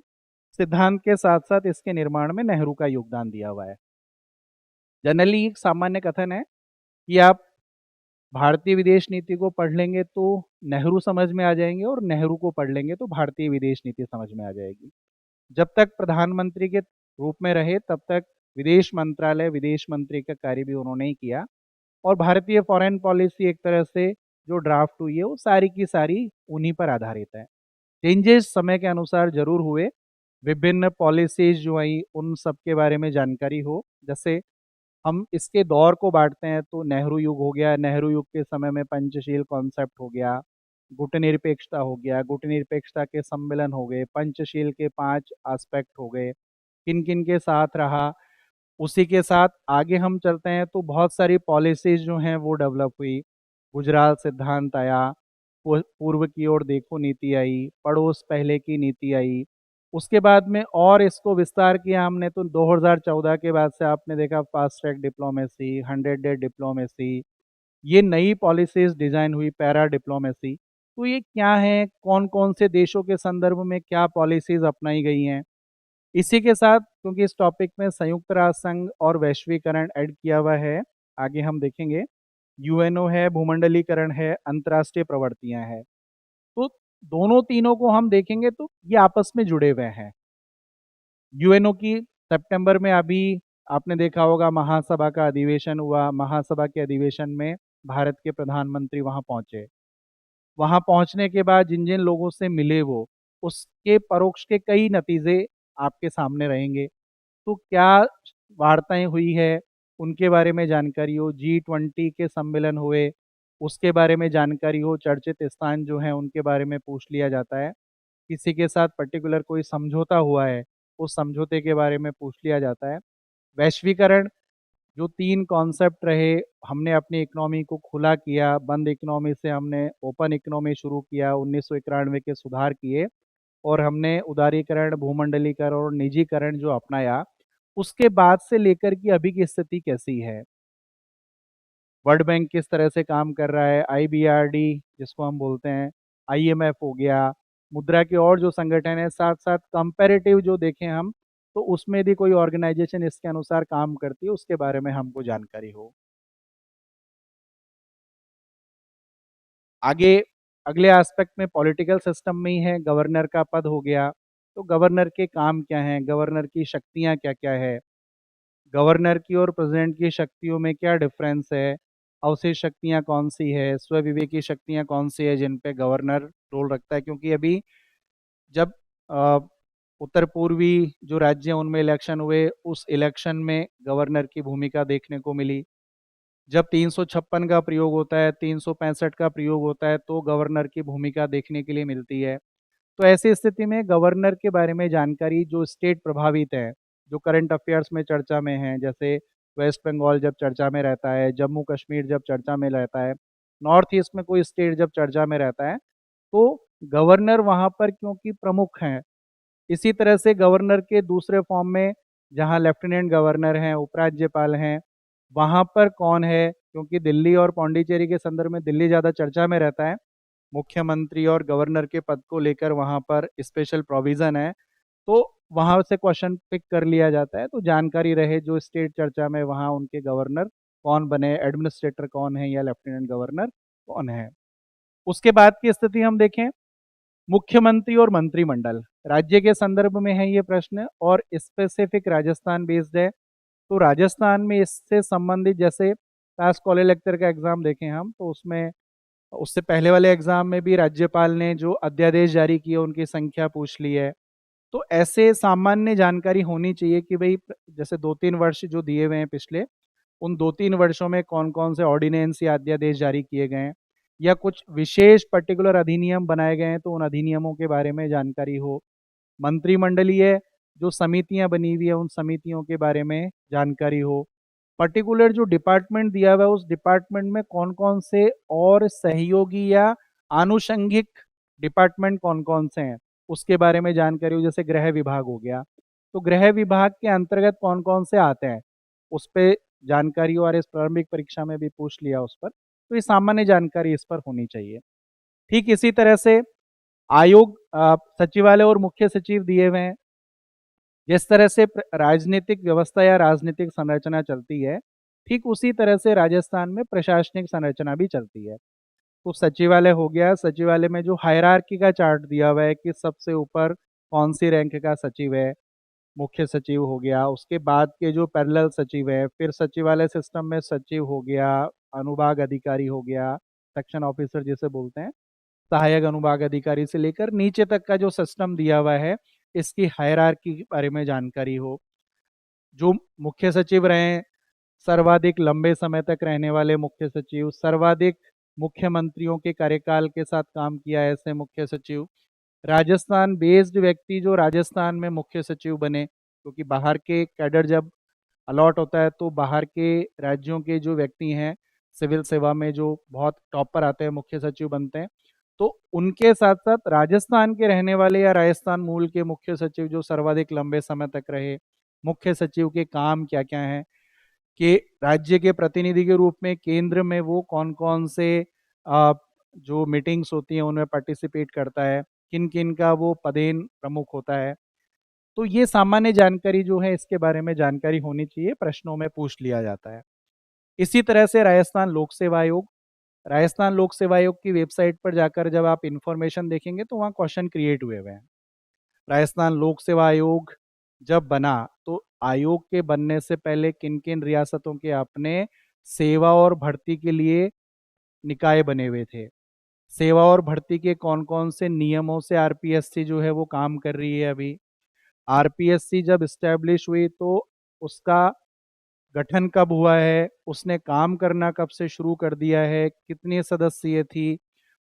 [SPEAKER 1] सिद्धांत के साथ साथ इसके निर्माण में नेहरू का योगदान दिया हुआ है। जनरली एक सामान्य कथन है कि आप भारतीय विदेश नीति को पढ़ लेंगे तो नेहरू समझ में आ जाएंगे, और नेहरू को पढ़ लेंगे तो भारतीय विदेश नीति समझ में आ जाएगी। जब तक प्रधानमंत्री के रूप में रहे तब तक विदेश मंत्रालय, विदेश मंत्री का कार्य भी उन्होंने ही किया, और भारतीय फॉरेन पॉलिसी एक तरह से जो ड्राफ्ट हुई है वो सारी की सारी उन्हीं पर आधारित है। चेंजेस समय के अनुसार जरूर हुए, विभिन्न पॉलिसीज जो आई उन सब के बारे में जानकारी हो। जैसे हम इसके दौर को बांटते हैं तो नेहरू युग हो गया, नेहरू युग के समय में पंचशील कॉन्सेप्ट हो गया, गुटनिरपेक्षता हो गया, गुटनिरपेक्षता के सम्मेलन हो गए, पंचशील के 5 एस्पेक्ट हो गए, किन किन के साथ रहा, उसी के साथ आगे हम चलते हैं तो बहुत सारी पॉलिसीज़ जो हैं वो डेवलप हुई। गुजरात सिद्धांत आया, पूर्व की ओर देखो नीति आई, पड़ोस पहले की नीति आई। उसके बाद में और इसको विस्तार किया हमने तो 2014 के बाद से आपने देखा fast track diplomacy, 100 day diplomacy, ये नई पॉलिसीज़ डिज़ाइन हुई, पैरा डिप्लोमेसी। तो ये क्या है, कौन-कौन से देशों के संदर्भ में क्या पॉलिसीज़ अपनाई गई हैं? इसी के साथ क्योंकि इस टॉपिक में संयुक्त राष्ट्र संघ और वैश्वीकरण ऐड किया हुआ है, आगे हम देखेंगे। यूएनओ है, भूमंडलीकरण है, अंतर्राष्ट्रीय प्रवृत्तियाँ हैं। तो दोनों तीनों को हम देखेंगे तो ये आपस में जुड़े हुए हैं। यूएनओ की सितंबर में अभी आपने देखा होगा महासभा का अधिवेशन हुआ, महासभा के अधिवेशन में भारत के प्रधानमंत्री वहाँ पहुँचे। वहाँ पहुँचने के बाद जिन-जिन लोगों से मिले वो, उसके परोक्ष के कई नतीजे आपके सामने रहेंगे। तो क्या वार्ताएँ हुई है, उनके बारे में जानकारी हो, G20 के सम्मेलन हुए, उसके बारे में जानकारी हो, चर्चित स्थान जो हैं उनके बारे में पूछ लिया जाता है। किसी के साथ पर्टिकुलर कोई समझौता हुआ है, उस समझौते के बारे में पूछ लिया जाता है। वैश्वीकरण जो 3 कॉन्सेप्ट रहे, हमने अपनी इकोनॉमी को खुला किया, बंद इकोनॉमी से हमने ओपन इकोनॉमी शुरू किया, 1991 के सुधार किए और हमने उदारीकरण, भूमंडलीकरण और निजीकरण जो अपनाया, उसके बाद से लेकर के अभी की स्थिति कैसी है? वर्ल्ड बैंक किस तरह से काम कर रहा है, आईबीआरडी जिसको हम बोलते हैं, आईएमएफ हो गया, मुद्रा के और जो संगठन हैं, साथ-साथ कंपैरेटिव जो देखें हम, तो उसमें भी कोई ऑर्गेनाइज़ेशन इसके अनुसार काम करती है, उसके बारे में हमको जानकारी हो। आगे अगले एस्पेक्ट में पॉलिटिकल सिस्टम में ही है, गवर्नर का पद हो गया, तो गवर्नर के काम क्या हैं, गवर्नर की शक्तियाँ क्या-क्या है? गवर्नर की और प्रेसिडेंट की शक्तियों में क्या डिफरेंस है? अवशेष शक्तियाँ कौन-सी है? स्वविवेकी शक्तियाँ कौन-सी है जिन पे गवर्नर रोल रखता है? क्योंकि अभी जब अ, उत्तर-पूर्वी जो राज्य हैं उनमें इलेक्शन हुए, उस इलेक्शन में गवर्नर की भूमिका देखने को मिली। जब 356 का प्रयोग होता है, 365 का प्रयोग होता है, तो गवर्नर की भूमिका देखने के लिए मिलती है। तो ऐसी स्थिति में गवर्नर के बारे में जानकारी जो स्टेट प्रभावित है, जो करंट अफेयर्स में चर्चा में हैं, जैसे वेस्ट बंगाल जब चर्चा में रहता है, जम्मू कश्मीर जब चर्चा में रहता है, नॉर्थ ईस्ट में कोई स्टेट जब चर्चा में रहता है, तो गवर्नर वहाँ पर क्योंकि प्रमुख हैं। इसी तरह से गवर्नर के दूसरे फॉर्म में जहाँ लेफ्टिनेंट गवर्नर हैं, उपराज्यपाल हैं, वहाँ पर कौन है? क्योंकि दिल्ली और पौंडीचेरी के संदर्भ में दिल्ली ज़्यादा चर्चा में रहता है। मुख्यमंत्री और गवर्नर के पद को लेकर वहाँ पर स्पेशल प्रोविज़न है, तो वहाँ से क्वेश्चन पिक कर लिया जाता है, तो जानकारी रहे जो स्टेट चर्चा में वहाँ उनके गवर्नर कौन बने, एडमिनिस्ट्रेटर कौन है या लेफ्टिनेंट गवर्नर कौन है। उसके बाद की स्थिति हम देखें, मुख्यमंत्री और मंत्रिमंडल, राज्य के संदर्भ में है ये प्रश्न और स्पेसिफिक राजस्थान बेस्ड है। तो राजस्थान में इससे संबंधित जैसे टास्क कॉलेक्टर का एग्ज़ाम देखें हम, तो उसमें उससे पहले वाले एग्ज़ाम में भी राज्यपाल ने जो अध्यादेश जारी किए उनकी संख्या पूछ ली है। तो ऐसे सामान्य जानकारी होनी चाहिए कि भई जैसे 2-3 वर्ष जो दिए हुए हैं पिछले, उन 2-3 वर्षों में कौन-कौन से ऑर्डिनेंस या अध्यादेश जारी किए गए हैं या कुछ विशेष पर्टिकुलर अधिनियम बनाए गए हैं तो उन अधिनियमों के बारे में जानकारी हो। मंत्रिमंडलीय जो समितियाँ बनी हुई हैं उन समितियों के बारे में जानकारी हो। पर्टिकुलर जो डिपार्टमेंट दिया हुआ है उस डिपार्टमेंट में कौन-कौन से और सहयोगी या आनुषंगिक डिपार्टमेंट कौन-कौन से हैं, उसके बारे में जानकारी हो। जैसे गृह विभाग हो गया, तो गृह विभाग के अंतर्गत कौन-कौन से आते हैं, उस पे जानकारी हो और इस प्रारंभिक परीक्षा में भी पूछ लिया उस पर, तो ये सामान्य जानकारी इस पर होनी चाहिए। ठीक इसी तरह से आयोग सचिवालय और मुख्य सचिव दिए हुए हैं। जिस तरह से राजनीतिक व्यवस्था या राजनीतिक संरचना चलती है, ठीक उसी तरह से राजस्थान में प्रशासनिक संरचना भी चलती है। तो सचिवालय हो गया, सचिवालय में जो हायरार्की का चार्ट दिया हुआ है कि सबसे ऊपर कौन-सी रैंक का सचिव है, मुख्य सचिव हो गया, उसके बाद के जो पैरेलल सचिव है, फिर सचिवालय सिस्टम में सचिव हो गया, अनुभाग अधिकारी हो गया, सेक्शन ऑफिसर जिसे बोलते हैं, सहायक अनुभाग अधिकारी से लेकर नीचे तक का जो सिस्टम दिया हुआ है, इसकी हायरार्की के बारे में जानकारी हो। जो मुख्य सचिव रहे, सर्वाधिक लंबे समय तक रहने वाले मुख्य सचिव, सर्वाधिक मुख्यमंत्रियों के कार्यकाल के साथ काम किया है ऐसे मुख्य सचिव, राजस्थान बेस्ड व्यक्ति जो राजस्थान में मुख्य सचिव बने, क्योंकि बाहर के कैडर जब अलॉट होता है तो बाहर के राज्यों के जो व्यक्ति हैं सिविल सेवा में जो बहुत टॉप पर आते हैं, मुख्य सचिव बनते हैं, तो उनके साथ साथ राजस्थान के रहने वाले या राजस्थान मूल के मुख्य सचिव जो सर्वाधिक लंबे समय तक रहे, मुख्य सचिव के काम क्या क्या हैं, कि राज्य के प्रतिनिधि के रूप में केंद्र में वो कौन कौन से आ, जो मीटिंग्स होती हैं उनमें पार्टिसिपेट करता है, किन किन का वो पदेन प्रमुख होता है। तो ये सामान्य जानकारी जो है इसके बारे में जानकारी होनी चाहिए, प्रश्नों में पूछ लिया जाता है। इसी तरह से राजस्थान लोक सेवा आयोग, राजस्थान लोक सेवा आयोग की वेबसाइट पर जाकर जब आप इंफॉर्मेशन देखेंगे तो वहाँ क्वेश्चन क्रिएट हुए हुए हैं। राजस्थान लोक सेवा आयोग जब बना तो आयोग के बनने से पहले किन किन रियासतों के अपने सेवा और भर्ती के लिए निकाय बने हुए थे, सेवा और भर्ती के कौन कौन से नियमों से आरपीएससी जो है वो काम कर रही है अभी, आरपीएससी जब इस्टेब्लिश हुई तो उसका गठन कब हुआ है, उसने काम करना कब से शुरू कर दिया है, कितने सदस्य थी,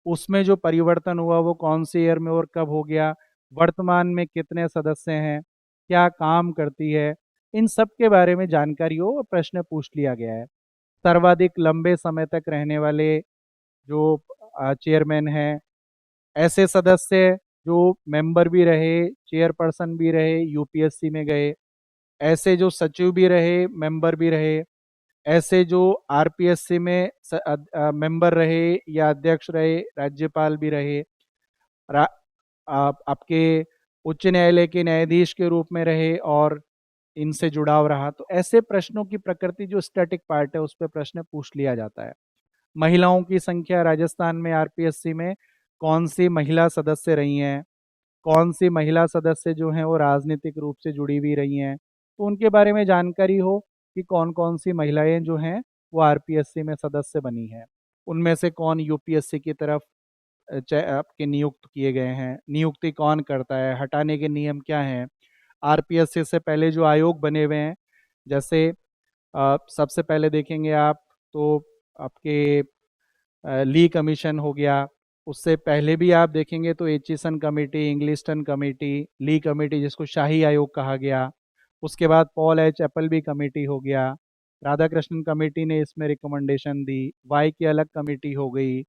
[SPEAKER 1] उसमें जो परिवर्तन हुआ वो कौन से ईयर में और कब हो गया, वर्तमान में कितने सदस्य हैं, क्या काम करती है, इन सब के बारे में जानकारी हो और प्रश्न पूछ लिया गया है। सर्वाधिक लंबे समय तक रहने वाले जो चेयरमैन हैं, ऐसे सदस्य जो मेंबर भी रहे, चेयरपर्सन भी रहे, यूपीएससी में गए, ऐसे जो सचिव भी रहे, मेंबर भी रहे, ऐसे जो आरपीएससी में मेंबर रहे या अध्यक्ष रहे, राज्यपाल भी रहे, रा, आपके उच्च न्यायालय के न्यायाधीश के रूप में रहे और इनसे जुड़ाव रहा, तो ऐसे प्रश्नों की प्रकृति जो स्टैटिक पार्ट है उस पर प्रश्न पूछ लिया जाता है। महिलाओं की संख्या राजस्थान में आरपीएससी में कौन सी महिला सदस्य रही हैं, कौन सी महिला सदस्य जो हैं वो राजनीतिक रूप से जुड़ी हुई रही हैं, तो उनके बारे में जानकारी हो कि कौन कौन सी महिलाएं जो हैं वो आरपीएससी में सदस्य बनी हैं, उनमें से कौन यूपीएससी की तरफ आपके नियुक्त किए गए हैं, नियुक्ति कौन करता है, हटाने के नियम क्या हैं, आरपीएससी से पहले जो आयोग बने हुए हैं, जैसे सबसे पहले देखेंगे आप तो आपके ली कमीशन हो गया, उससे पहले भी आप देखेंगे तो एचिसन कमेटी, इंग्लिस्टन कमेटी, ली कमेटी जिसको शाही आयोग कहा गया, उसके बाद पॉल एच एप्पलबी कमेटी हो गया, राधाकृष्णन कमेटी ने इसमें रिकमेंडेशन दी, वाई की अलग कमेटी हो गई,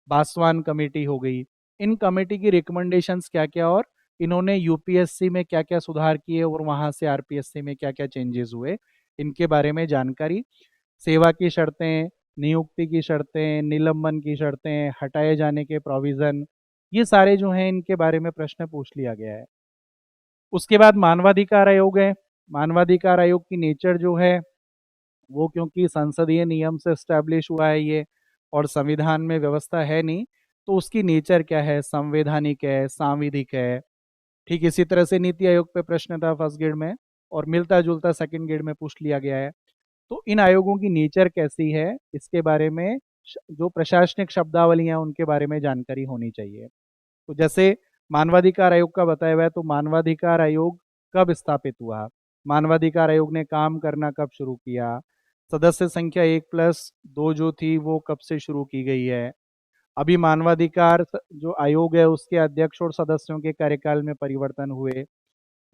[SPEAKER 1] बासवान कमेटी हो गई। इन कमेटी की रिकमेंडेशंस क्या क्या और इन्होंने यूपीएससी में क्या क्या सुधार किए और वहाँ से आरपीएससी में क्या क्या चेंजेस हुए, इनके बारे में जानकारी, सेवा की शर्तें, नियुक्ति की शर्तें, निलंबन की शर्तें, हटाए जाने के प्रोविज़न, ये सारे जो हैं इनके बारे में प्रश्न पूछ लिया गया है। उसके बाद मानवाधिकार आयोग है। मानवाधिकार आयोग की नेचर जो है वो, क्योंकि संसदीय नियम से इस्टेब्लिश हुआ है ये और संविधान में व्यवस्था है नहीं, तो उसकी नेचर क्या है, संवैधानिक है, सांविधिक है। ठीक इसी तरह से नीति आयोग पे प्रश्न था फर्स्ट ग्रेड में और मिलता जुलता सेकंड ग्रेड में पूछ लिया गया है। तो इन आयोगों की नेचर कैसी है इसके बारे में जो प्रशासनिक शब्दावली हैं उनके बारे में जानकारी होनी चाहिए। तो जैसे मानवाधिकार आयोग का बताया हुआ है, तो मानवाधिकार आयोग कब स्थापित हुआ, मानवाधिकार आयोग ने काम करना कब शुरू किया, सदस्य संख्या 1+2 जो थी वो कब से शुरू की गई है, अभी मानवाधिकार जो आयोग है उसके अध्यक्ष और सदस्यों के कार्यकाल में परिवर्तन हुए,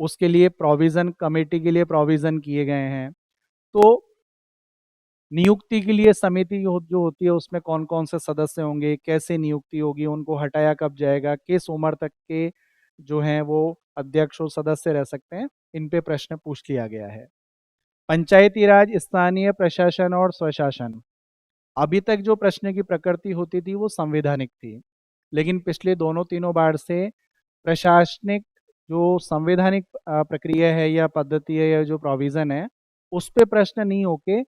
[SPEAKER 1] उसके लिए प्रोविज़न, कमेटी के लिए प्रोविज़न किए गए हैं। तो नियुक्ति के लिए समिति जो होती है उसमें कौन कौन से सदस्य होंगे, कैसे नियुक्ति होगी, उनको हटाया कब जाएगा, किस उम्र तक के जो हैं वो अध्यक्ष और सदस्य रह सकते हैं, इन पे प्रश्न पूछ लिया गया है। पंचायती राज, स्थानीय प्रशासन और स्वशासन, अभी तक जो प्रश्न की प्रकृति होती थी वो संवैधानिक थी, लेकिन पिछले दोनों तीनों बार से प्रशासनिक जो संवैधानिक प्रक्रिया है या पद्धति है या जो प्रोविज़न है उस पे प्रश्न नहीं होके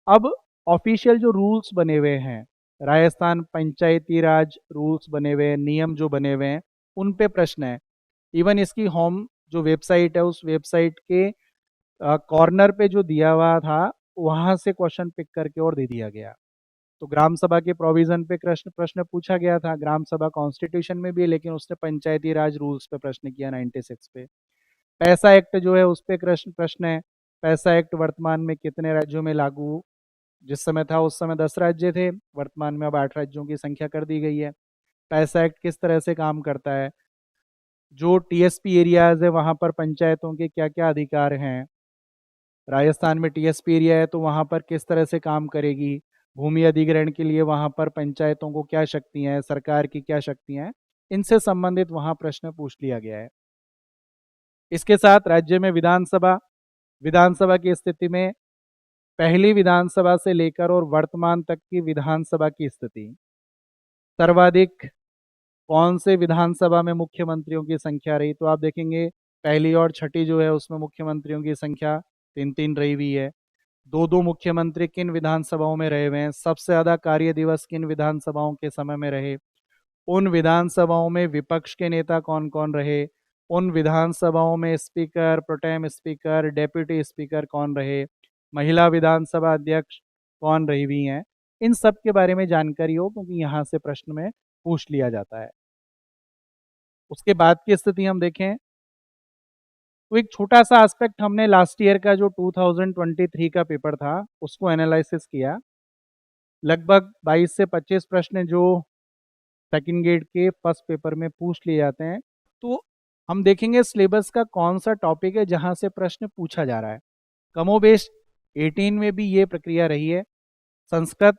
[SPEAKER 1] अब ऑफिशियल जो रूल्स बने हुए हैं, राजस्थान पंचायती राज रूल्स बने हुए हैं, नियम जो बने हुए हैं उन पे प्रश्न है। इवन इसकी होम जो वेबसाइट है उस वेबसाइट के कॉर्नर पे जो दिया हुआ था वहाँ से क्वेश्चन पिक करके और दे दिया गया। तो ग्राम सभा के प्रोविज़न पे प्रश्न प्रश्न पूछा गया था, ग्राम सभा कॉन्स्टिट्यूशन में भी है लेकिन उसने पंचायती राज रूल्स पे प्रश्न किया 96 पे। पैसा एक्ट जो है उस पे प्रश्न प्रश्न है, पैसा एक्ट वर्तमान में कितने राज्यों में लागू, जिस समय था उस समय 10 राज्य थे, वर्तमान में अब 8 राज्यों की संख्या कर दी गई है। पैसा एक्ट किस तरह से काम करता है, जो टीएसपी एरियाज है वहाँ पर पंचायतों के क्या क्या अधिकार हैं, राजस्थान में टीएसपी एरिया है तो वहाँ पर किस तरह से काम करेगी, भूमि अधिग्रहण के लिए वहाँ पर पंचायतों को क्या शक्तियाँ हैं, सरकार की क्या शक्तियाँ हैं, इनसे संबंधित वहाँ प्रश्न पूछ लिया गया है। इसके साथ राज्य में विधानसभा विधानसभा की स्थिति में पहली विधानसभा से लेकर और वर्तमान तक की विधानसभा की स्थिति, सर्वाधिक कौन से विधानसभा में मुख्यमंत्रियों की संख्या रही, तो आप देखेंगे पहली और छठी जो है उसमें मुख्यमंत्रियों की संख्या तीन तीन रही हुई है। दो दो मुख्यमंत्री किन विधानसभाओं में रहे हुए हैं, सबसे ज्यादा कार्य दिवस किन विधानसभाओं के समय में रहे, उन विधानसभाओं में विपक्ष के नेता कौन कौन रहे, उन विधानसभाओं में speaker, pro tem speaker, deputy speaker कौन रहे, महिला विधानसभा अध्यक्ष कौन रही हुई हैं, इन सब के बारे में जानकारी हो, क्योंकि यहाँ से प्रश्न में पूछ लिया जाता है। उसके बाद की स्थिति हम देखें तो एक छोटा सा एस्पेक्ट हमने लास्ट ईयर का जो 2023 का पेपर था उसको एनालिसिस किया। लगभग 22 से 25 प्रश्न जो सेकंड ग्रेड के फर्स्ट पेपर में पूछ लिए जाते हैं, तो हम देखेंगे सिलेबस का कौन सा टॉपिक है जहां से प्रश्न पूछा जा रहा है। कमोबेश 18 में भी ये प्रक्रिया रही है। संस्कृत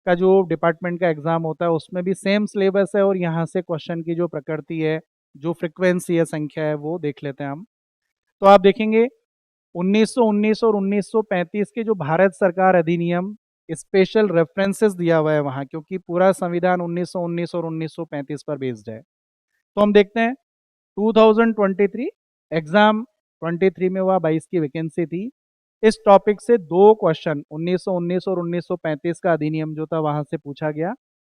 [SPEAKER 1] का जो डिपार्टमेंट का एग्जाम होता है उसमें भी सेम सिलेबस है, और यहाँ से क्वेश्चन की जो प्रकृति है, जो फ्रिक्वेंसी है, संख्या है, वो देख लेते हैं हम। तो आप देखेंगे 1919 और 1935 के जो भारत सरकार अधिनियम स्पेशल रेफरेंसेस दिया हुआ है वहाँ, क्योंकि पूरा संविधान 1919 और 1935 पर बेस्ड है। तो हम देखते हैं 2023 एग्जाम 23 में हुआ, 22 की वैकेंसी थी। इस टॉपिक से दो क्वेश्चन 1919 और 1935 का अधिनियम जो था वहां से पूछा गया।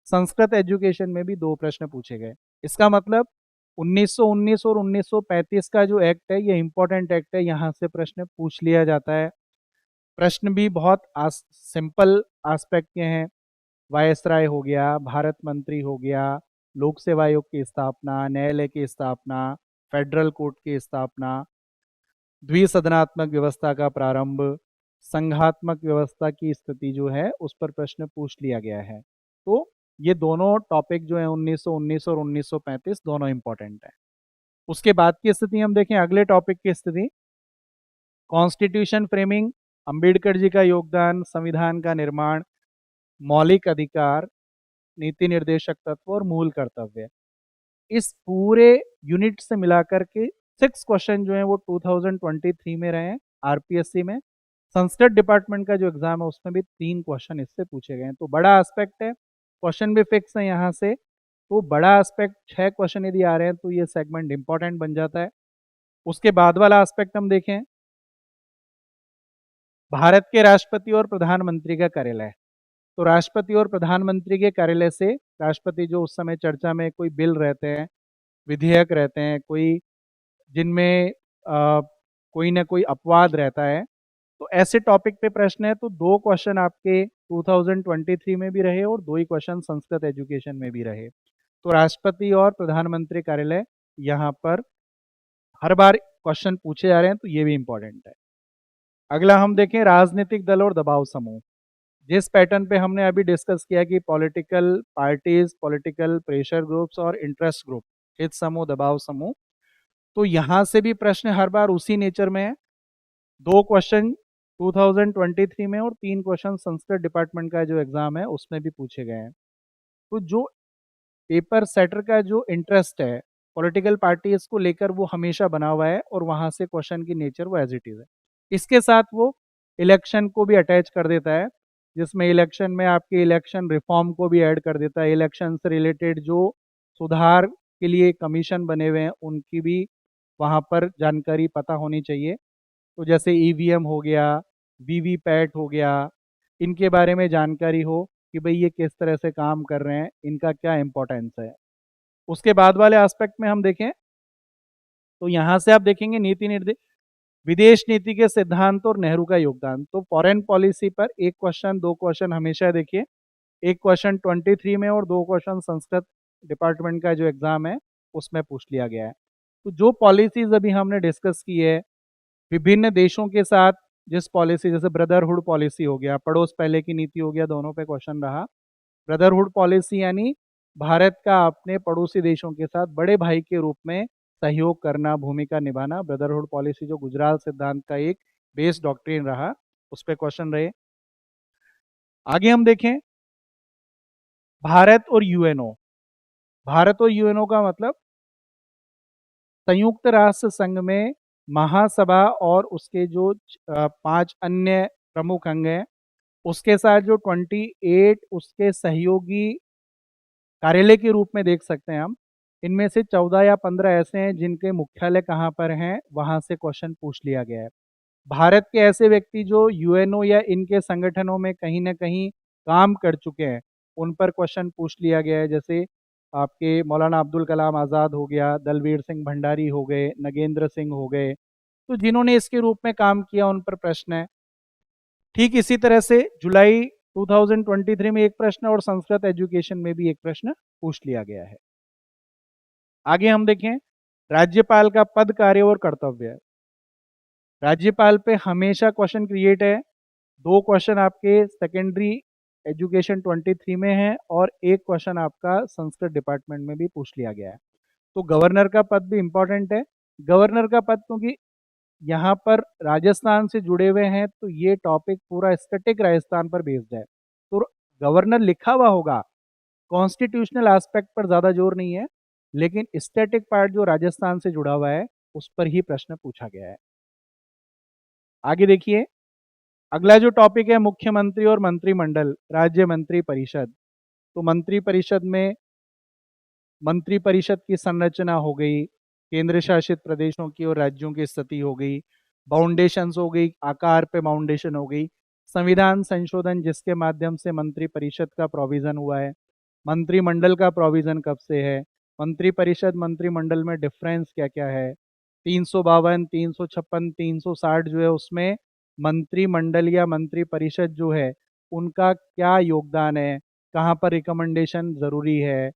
[SPEAKER 1] संस्कृत एजुकेशन में भी दो प्रश्न पूछे गए। इसका मतलब 1919 और 1935 का जो एक्ट है ये इंपॉर्टेंट एक्ट है, यहाँ से प्रश्न पूछ लिया जाता है। प्रश्न भी बहुत सिंपल एस्पेक्ट के हैं। वायसराय हो गया, भारत मंत्री हो गया, लोक सेवा आयोग की स्थापना, न्यायालय की स्थापना, फेडरल कोर्ट की स्थापना, द्विसदनात्मक व्यवस्था का प्रारंभ, संघात्मक व्यवस्था की स्थिति जो है उस पर प्रश्न पूछ लिया गया है। तो ये दोनों टॉपिक जो है 1919 और 1935 दोनों इंपॉर्टेंट है। उसके बाद की स्थिति हम देखें, अगले टॉपिक की स्थिति कॉन्स्टिट्यूशन फ्रेमिंग, अंबेडकर जी का योगदान, संविधान का निर्माण, मौलिक अधिकार, नीति निर्देशक तत्व और मूल कर्तव्य। इस पूरे यूनिट से मिलाकर के 6 क्वेश्चन जो है वो 2023 में रहे हैं आरपीएससी में। संस्कृत डिपार्टमेंट का जो एग्जाम है उसमें भी 3 क्वेश्चन इससे पूछे गए हैं। तो बड़ा एस्पेक्ट है, क्वेश्चन भी फिक्स है यहाँ से। तो बड़ा एस्पेक्ट 6 क्वेश्चन यदि आ रहे हैं तो ये सेगमेंट इंपॉर्टेंट बन जाता है। उसके बाद वाला एस्पेक्ट हम देखें, भारत के राष्ट्रपति और प्रधानमंत्री का कार्यालय। तो राष्ट्रपति और प्रधानमंत्री के कार्यालय से राष्ट्रपति जो उस समय चर्चा में कोई बिल रहते हैं, विधेयक रहते हैं, कोई जिनमें कोई ना कोई अपवाद रहता है, तो ऐसे टॉपिक पे प्रश्न है। तो दो क्वेश्चन आपके 2023 में भी रहे और दो ही क्वेश्चन संस्कृत एजुकेशन में भी रहे। तो राष्ट्रपति और प्रधानमंत्री कार्यालय यहाँ पर हर बार क्वेश्चन पूछे जा रहे हैं, तो ये भी इंपॉर्टेंट है। अगला हम देखें राजनीतिक दल और दबाव समूह। जिस पैटर्न पे हमने अभी डिस्कस किया कि political parties, political pressure groups और इंटरेस्ट ग्रुप, हित समूह, दबाव समूह, तो यहाँ से भी प्रश्न हर बार उसी नेचर में है। दो क्वेश्चन 2023 में और 3 क्वेश्चन संस्कृत डिपार्टमेंट का जो एग्जाम है उसमें भी पूछे गए हैं। तो जो पेपर सेटर का जो इंटरेस्ट है पॉलिटिकल पार्टीज को लेकर वो हमेशा बना हुआ है, और वहां से क्वेश्चन की नेचर वो एज इट इज है। इसके साथ वो इलेक्शन को भी अटैच कर देता है, जिसमें इलेक्शन में आपके इलेक्शन रिफॉर्म को भी ऐड कर देता है। इलेक्शन से रिलेटेड जो सुधार के लिए कमीशन बने हुए हैं उनकी भी वहाँ पर जानकारी पता होनी चाहिए। तो जैसे ईवीएम हो गया, वीवीपैट हो गया, इनके बारे में जानकारी हो कि भाई ये किस तरह से काम कर रहे हैं, इनका क्या इम्पोर्टेंस है। उसके बाद वाले एस्पेक्ट में हम देखें तो यहाँ से आप देखेंगे नीति निर्देश, विदेश नीति के सिद्धांत और नेहरू का योगदान। तो फॉरेन पॉलिसी पर एक क्वेश्चन, दो क्वेश्चन हमेशा देखिए। एक क्वेश्चन 23 में और दो क्वेश्चन संस्कृत डिपार्टमेंट का जो एग्जाम है उसमें पूछ लिया गया है। तो जो पॉलिसीज अभी हमने डिस्कस की है विभिन्न देशों के साथ, जिस पॉलिसी, जैसे ब्रदरहुड पॉलिसी हो गया, पड़ोस पहले की नीति हो गया, दोनों पे क्वेश्चन रहा। ब्रदरहुड पॉलिसी यानी भारत का अपने पड़ोसी देशों के साथ बड़े भाई के रूप में सहयोग करना, भूमिका निभाना, ब्रदरहुड पॉलिसी जो गुजराल सिद्धांत का एक बेस डॉक्ट्रिन रहा, उस पे क्वेश्चन रहे। आगे हम देखें भारत और यूएनओ। भारत और यूएनओ का मतलब संयुक्त राष्ट्र संघ में महासभा और उसके जो 5 अन्य प्रमुख अंग हैं, उसके साथ जो 28 उसके सहयोगी कार्यालय के रूप में देख सकते हैं हम। इनमें से 14 या 15 ऐसे हैं जिनके मुख्यालय कहाँ पर हैं, वहां से क्वेश्चन पूछ लिया गया है। भारत के ऐसे व्यक्ति जो यूएनओ या इनके संगठनों में कहीं ना कहीं काम कर चुके हैं, उन पर क्वेश्चन पूछ लिया गया है। जैसे आपके मौलाना अब्दुल कलाम आज़ाद हो गया, दलवीर सिंह भंडारी हो गए, नगेंद्र सिंह हो गए, तो जिन्होंने इसके रूप में काम किया उन पर प्रश्न है। ठीक इसी तरह से जुलाई 2023 में एक प्रश्न और संस्कृत एजुकेशन में भी एक प्रश्न पूछ लिया गया है। आगे हम देखें राज्यपाल का पद, कार्य और कर्तव्य। राज्यपाल पे हमेशा क्वेश्चन क्रिएट है। 2 क्वेश्चन आपके सेकेंडरी एजुकेशन 23 में है और एक क्वेश्चन आपका संस्कृत डिपार्टमेंट में भी पूछ लिया गया है। तो गवर्नर का पद भी इंपॉर्टेंट है। गवर्नर का पद क्योंकि यहाँ पर राजस्थान से जुड़े हुए हैं, तो ये टॉपिक पूरा स्टैटिक राजस्थान पर बेस्ड है। तो गवर्नर लिखा हुआ होगा, कॉन्स्टिट्यूशनल एस्पेक्ट पर ज़्यादा जोर नहीं है, लेकिन स्टैटिक पार्ट जो राजस्थान से जुड़ा हुआ है उस पर ही प्रश्न पूछा गया है। आगे देखिए अगला जो टॉपिक है मुख्यमंत्री और मंत्रिमंडल, राज्य मंत्री परिषद। तो मंत्री परिषद में मंत्री परिषद की संरचना हो गई, केंद्र शासित प्रदेशों की और राज्यों की स्थिति हो गई, बाउंडेशंस हो गई, आकार पे बाउंडेशन हो गई, संविधान संशोधन जिसके माध्यम से मंत्री परिषद का प्रोविजन हुआ है, मंत्रिमंडल का प्रोविजन कब से है, मंत्री परिषद मंत्रिमंडल में डिफरेंस क्या क्या है, 352, 356, 360 जो है उसमें मंत्रिमंडल या मंत्री परिषद जो है उनका क्या योगदान है, कहाँ पर रिकमेंडेशन ज़रूरी है,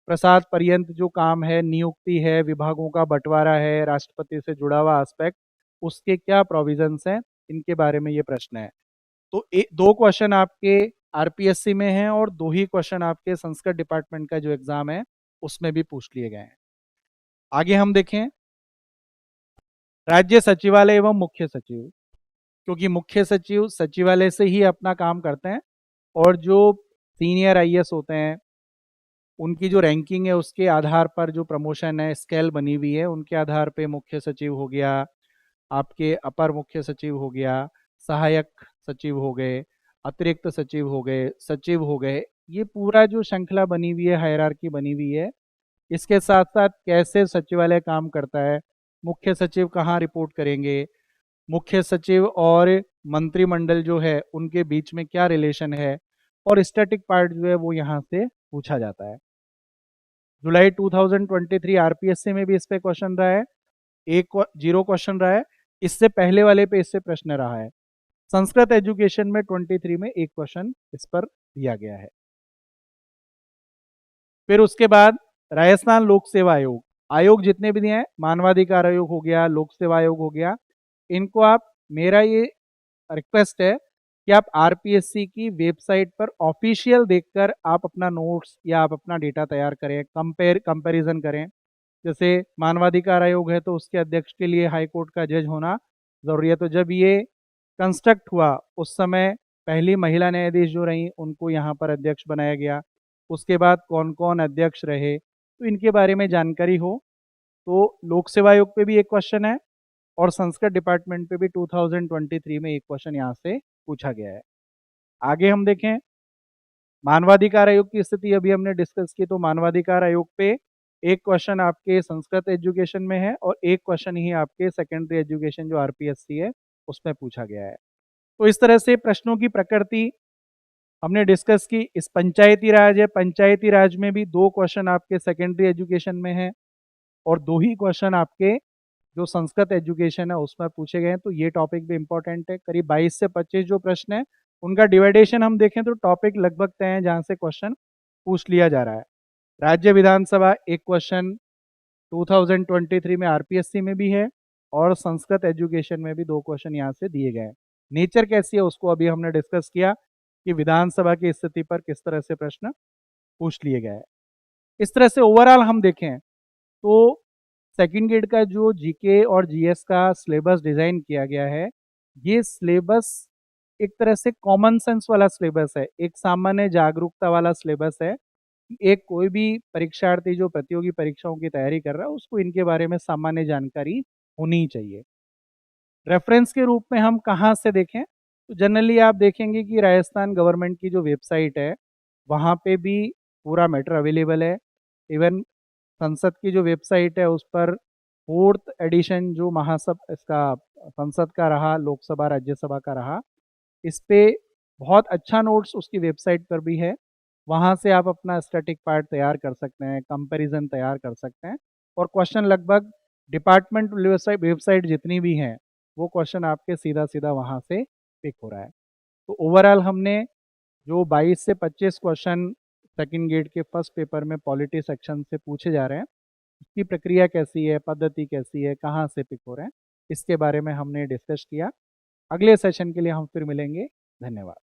[SPEAKER 1] प्रसाद पर्यंत जो काम है, नियुक्ति है, विभागों का बंटवारा है, राष्ट्रपति से जुड़ा हुआ एस्पेक्ट, उसके क्या प्रोविजंस हैं, इनके बारे में ये प्रश्न है। तो 2 क्वेश्चन आपके आरपीएससी में हैं और 2 ही क्वेश्चन आपके संस्कृत डिपार्टमेंट का जो एग्जाम है उसमें भी पूछ लिए गए हैं। आगे हम देखें राज्य सचिवालय एवं मुख्य सचिव। क्योंकि मुख्य सचिव सचिवालय से ही अपना काम करते हैं और जो सीनियर आईएएस होते हैं उनकी जो रैंकिंग है उसके आधार पर जो प्रमोशन है स्केल बनी हुई है, उनके आधार पे मुख्य सचिव हो गया, आपके अपर मुख्य सचिव हो गया, सहायक सचिव हो गए, अतिरिक्त सचिव हो गए, सचिव हो गए, ये पूरा जो श्रृंखला बनी हुई है, हायरार्की बनी हुई है। इसके साथ साथ कैसे सचिवालय काम करता है, मुख्य सचिव कहाँ रिपोर्ट करेंगे, मुख्य सचिव और मंत्रिमंडल जो है उनके बीच में क्या रिलेशन है, और स्टैटिक पार्ट जो है वो यहाँ से पूछा जाता है। जुलाई 2023 आरपीएससी में भी इस पे क्वेश्चन रहा है, एक 0 क्वेश्चन रहा है। इससे पहले वाले पे इससे प्रश्न रहा है। संस्कृत एजुकेशन में 23 में एक क्वेश्चन इस पर दिया गया है। फिर उसके बाद राजस्थान लोक सेवा आयोग, आयोग जितने भी दिए हैं, मानवाधिकार आयोग हो गया, लोक सेवा आयोग हो गया, इनको आप, मेरा ये रिक्वेस्ट है कि आप आरपीएससी की वेबसाइट पर ऑफिशियल देखकर आप अपना नोट्स या आप अपना डेटा तैयार करें, कंपैरिजन करें। जैसे मानवाधिकार आयोग है तो उसके अध्यक्ष के लिए हाई कोर्ट का जज होना जरूरी है, तो जब ये कंस्ट्रक्ट हुआ उस समय पहली महिला न्यायाधीश जो रही उनको यहाँ पर अध्यक्ष बनाया गया। उसके बाद कौन कौन अध्यक्ष रहे, तो इनके बारे में जानकारी हो। तो लोक सेवा आयोग पे भी एक क्वेश्चन है और संस्कृत डिपार्टमेंट पे भी 2023 में एक क्वेश्चन यहाँ से पूछा गया है। आगे हम देखें मानवाधिकार आयोग की स्थिति अभी हमने डिस्कस की, तो मानवाधिकार आयोग पे एक क्वेश्चन आपके संस्कृत एजुकेशन में है और एक क्वेश्चन ही आपके सेकेंडरी एजुकेशन जो आरपीएससी है उसमें पूछा गया है। तो इस तरह से प्रश्नों की प्रकृति हमने डिस्कस की। इस पंचायती राज है, पंचायती राज में भी 2 क्वेश्चन आपके सेकेंडरी एजुकेशन में है और 2 ही क्वेश्चन आपके जो संस्कृत एजुकेशन है उसमें पूछे गए हैं। तो ये टॉपिक भी इंपॉर्टेंट है। करीब 22 से 25 जो प्रश्न है उनका डिवाइडेशन हम देखें तो टॉपिक लगभग तय है जहाँ से क्वेश्चन पूछ लिया जा रहा है। राज्य विधानसभा एक क्वेश्चन 2023 में आरपीएससी में भी है और संस्कृत एजुकेशन में भी 2 क्वेश्चन यहाँ से दिए गए हैं। नेचर कैसी है उसको अभी हमने डिस्कस किया कि विधानसभा की स्थिति पर किस तरह से प्रश्न पूछ लिए गए हैं। इस तरह से ओवरऑल हम देखें तो सेकंड ग्रेड का जो जीके और जीएस का सिलेबस डिज़ाइन किया गया है, ये सिलेबस एक तरह से कॉमन सेंस वाला सिलेबस है, एक सामान्य जागरूकता वाला सिलेबस है। एक कोई भी परीक्षार्थी जो प्रतियोगी परीक्षाओं की तैयारी कर रहा है, उसको इनके बारे में सामान्य जानकारी होनी ही चाहिए। रेफरेंस के रूप में हम कहाँ से देखें? तो जनरली आप देखेंगे कि राजस्थान गवर्नमेंट की जो वेबसाइट है, वहाँ पे भी पूरा मैटर अवेलेबल है। इवन संसद की जो वेबसाइट है उस पर 4th एडिशन जो महासभ इसका संसद का रहा, लोकसभा राज्यसभा का रहा, इस पे बहुत अच्छा नोट्स उसकी वेबसाइट पर भी है। वहाँ से आप अपना स्टैटिक पार्ट तैयार कर सकते हैं, कंपैरिजन तैयार कर सकते हैं और क्वेश्चन लगभग डिपार्टमेंट वेबसाइट जितनी भी हैं, वो क्वेश्चन आपके सीधा-सीधा वहाँ से पिक हो रहा है। तो ओवरऑल हमने जो 22 से 25 क्वेश्चन सेकंड ग्रेड के फर्स्ट पेपर में पॉलिटी सेक्शन से पूछे जा रहे हैं, उसकी प्रक्रिया कैसी है, पद्धति कैसी है, कहाँ से पिक हो रहे हैं, इसके बारे में हमने डिस्कस किया। अगले सेशन के लिए हम फिर मिलेंगे। धन्यवाद।